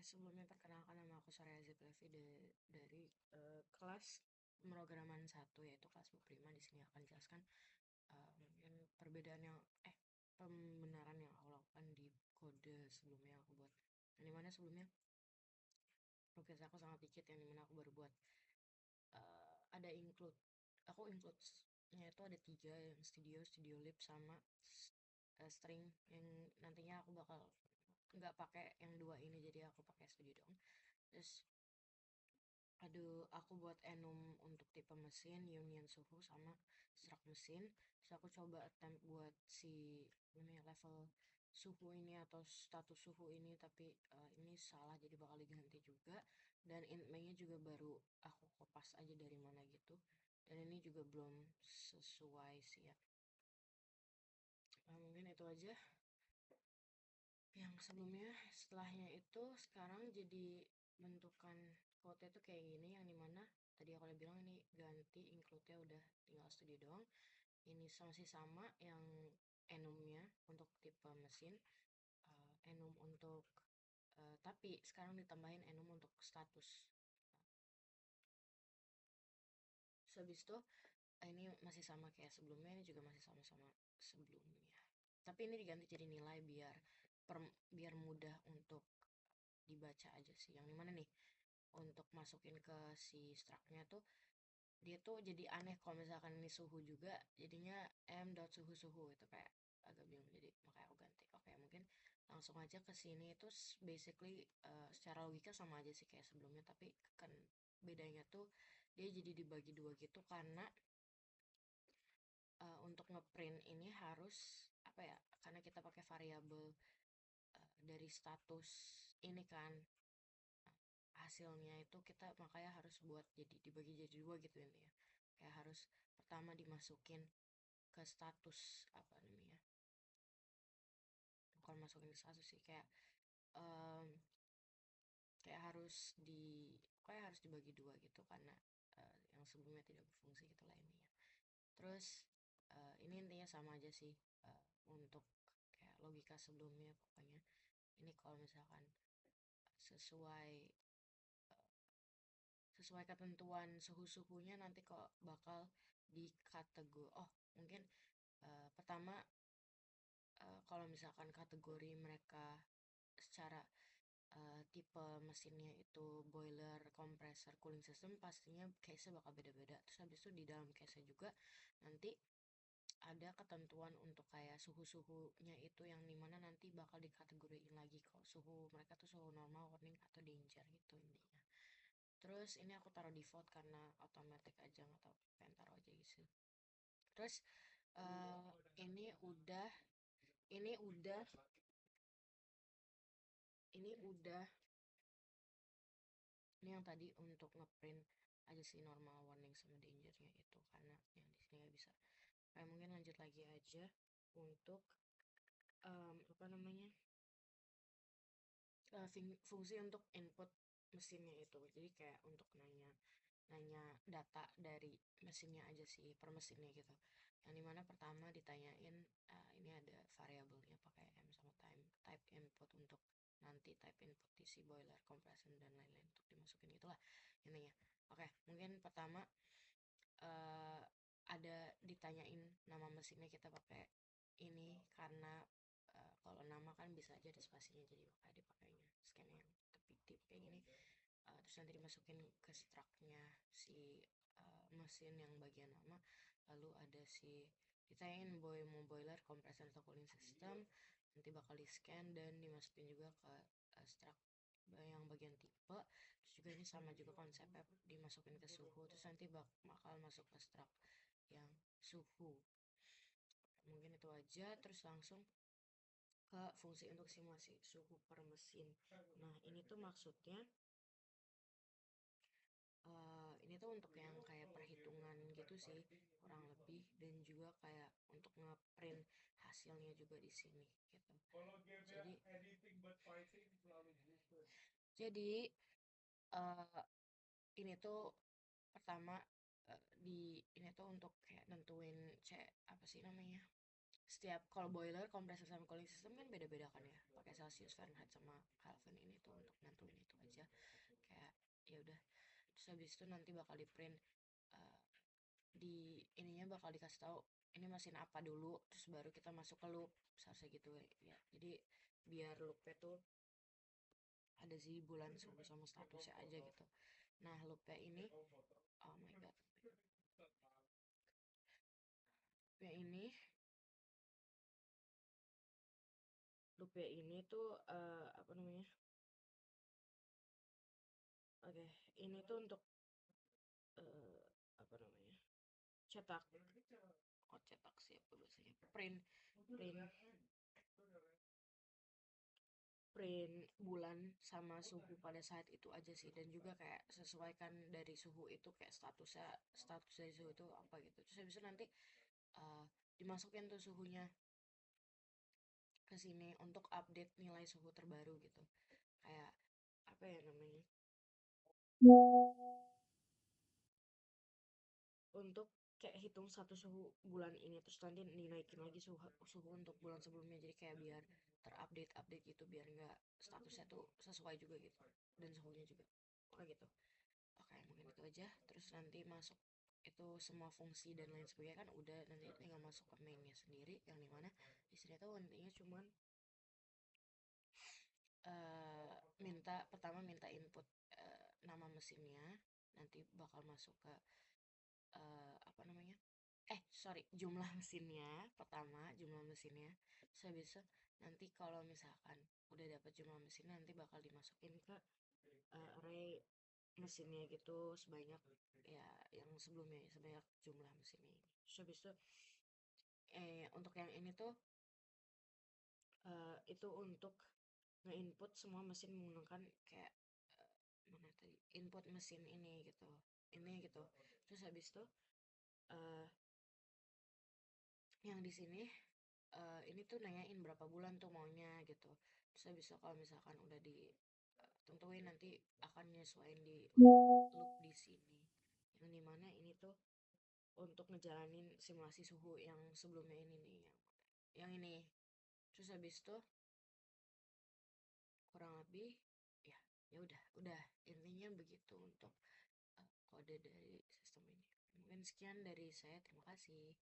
Sebelumnya perkenalkan nama aku Soraya Zeplevi dari kelas pemrograman satu, yaitu kelas Bu Prima. Di sini akan jelaskan mungkin perbedaan yang pembenaran yang aku lakukan di kode sebelumnya yang aku buat. Yang dimana sebelumnya progres aku sangat dikit, yang dimana aku baru buat ada include. Aku include-nya itu ada tiga, yang studio lip sama string, yang nantinya aku bakal nggak pakai yang dua ini, jadi aku pakai studio dong. Terus aku buat enum untuk tipe mesin, union suhu, sama struct mesin. Terus aku coba attempt buat si ini level suhu ini atau status suhu ini, tapi ini salah, jadi bakal diganti juga. Dan int-nya juga baru aku kopas aja dari mana gitu. Dan ini juga belum sesuai sih ya. Mungkin itu aja yang sebelumnya. Setelahnya itu sekarang jadi bentukan quote itu kayak gini, yang dimana tadi aku udah bilang ini ganti include-nya, udah tinggal studio doang. Ini masih sama yang enumnya untuk tipe mesin, enum untuk tapi sekarang ditambahin enum untuk status. Terus habis itu ini masih sama kayak sebelumnya, ini juga masih sama-sama sebelumnya, tapi ini diganti jadi nilai biar mudah untuk dibaca aja sih. Yang dimana nih, untuk masukin ke si struct-nya tuh, dia tuh jadi aneh kalau misalkan ini suhu juga, jadinya m dot suhu suhu itu kayak agak bingung, jadi makanya aku ganti. Oke, mungkin langsung aja ke sini. Itu basically secara logika sama aja sih kayak sebelumnya, tapi kan bedanya tuh dia jadi dibagi dua gitu, karena untuk ngeprint ini harus apa ya, karena kita pakai variabel dari status ini kan, hasilnya itu kita makanya harus buat jadi dibagi jadi dua gitu intinya. Kayak harus pertama dimasukin ke status, apa namanya, bukan masukin ke status sih, kayak em, kayak harus kayak harus dibagi dua gitu, karena yang sebelumnya tidak berfungsi gitu lah intinya. Terus ini intinya sama aja sih, untuk kayak logika sebelumnya. Pokoknya ini kalau misalkan sesuai sesuai ketentuan suhu-suhunya, nanti kok bakal dikategori. Oh, mungkin pertama, kalau misalkan kategori mereka secara tipe mesinnya itu boiler, compressor, cooling system, pastinya case-nya bakal beda-beda. Terus habis itu di dalam case-nya juga nanti ada ketentuan untuk kayak suhu-suhunya itu, yang dimana nanti bakal dikategoriin lagi kok suhu mereka tuh suhu normal, warning, atau danger gitu intinya. Terus ini aku taruh default karena otomatis aja, nggak tahu, pengen taruh aja gitu. Terus eh, ini udah ini udah ini udah ini yang tadi untuk ngeprint aja sih, normal, warning, sama dangernya itu, karena yang di sini nggak bisa. Kayak mungkin lanjut lagi aja untuk apa namanya, fungsi untuk input mesinnya itu. Jadi kayak untuk nanya nanya data dari mesinnya aja sih, per mesinnya gitu. Yang dimana pertama ditanyain, ini ada variabelnya pakai m sama type input, untuk nanti type input di si boiler, compression, dan lain-lain untuk dimasukin itulah intinya. Oke, mungkin pertama eh, ada ditanyain nama mesinnya, kita pakai ini karena kalau nama kan bisa aja ada spasinya, jadi makanya dipakainya scan yang tepi tip kayak gini. Terus nanti dimasukin ke struct-nya si mesin yang bagian nama. Lalu ada si ditanyain mau boiler, compressor, atau cooling system, nanti bakal di scan dan dimasukin juga ke struct yang bagian tipe. Terus juga ini sama juga konsepnya, dimasukin ke suhu, terus nanti bakal masuk ke struct yang suhu. Mungkin itu aja. Terus langsung ke fungsi untuk simulasi suhu per mesin. Nah, ini tuh maksudnya ini tuh untuk yang kayak perhitungan gitu sih, kurang lebih, dan juga kayak untuk ngeprint hasilnya juga di sini gitu. Jadi eh, ini tuh pertama, di ini tuh untuk kayak nentuin apa sih namanya, setiap kalau boiler, kompresor sama cooling system kan beda-beda kan ya, pakai Celsius, Fahrenheit sama Kelvin. Ini tuh untuk nentuin itu aja. Kayak ya udah, terus habis itu nanti bakal di print, eh, di ininya bakal dikasih tahu ini mesin apa dulu, terus baru kita masuk ke loop, seharusnya gitu ya. Jadi biar loopnya tuh ada sih bulan suhu sama statusnya aja gitu. Nah, loopnya ini, oh my god, loopnya ini loopnya ini tuh, apa namanya, oke, ini tuh untuk, eh, apa namanya, cetak, oh cetak sih apa bahasanya, print print bulan sama suhu pada saat itu aja sih. Dan juga kayak sesuaikan dari suhu itu, kayak status dari suhu itu apa gitu. Terus habis itu nanti, eh, dimasukin tuh suhunya ke sini untuk update nilai suhu terbaru gitu. Kayak apa ya namanya, untuk kayak hitung satu suhu bulan ini, terus nanti dinaikin lagi suhu untuk bulan sebelumnya, jadi kayak biar terupdate update gitu, biar nggak statusnya tuh sesuai juga gitu, dan suhunya juga. Oke gitu. Oke, mungkin itu aja. Terus nanti masuk itu semua fungsi dan lain sebagainya kan udah, nanti tinggal masuk ke mainnya sendiri, yang dimana di sini tuh intinya cuman, minta input, nama mesinnya, nanti bakal masuk ke, apa namanya, sorry, jumlah mesinnya. Pertama jumlah mesinnya, terus habis itu nanti kalau misalkan udah dapat jumlah mesinnya, nanti bakal dimasukin ke, array mesinnya gitu, sebanyak ya yang sebelumnya, sebanyak jumlah mesinnya ini. Terus habis itu, untuk yang ini tuh, itu untuk nge-input semua mesin menggunakan kayak, mana tadi, input mesin ini gitu. Terus habis itu, eh, yang di sini, ini tuh nanyain berapa bulan tuh maunya gitu. Terus habis itu kalau misalkan udah ditentuin, nanti akan nyesuaiin di loop di sini, yang dimana ini tuh untuk ngejalanin simulasi suhu yang sebelumnya ini nih, yang ini. Terus habis itu kurang lebih, ya ya udah intinya begitu untuk, kode dari sistem ini. Mungkin sekian dari saya, terima kasih.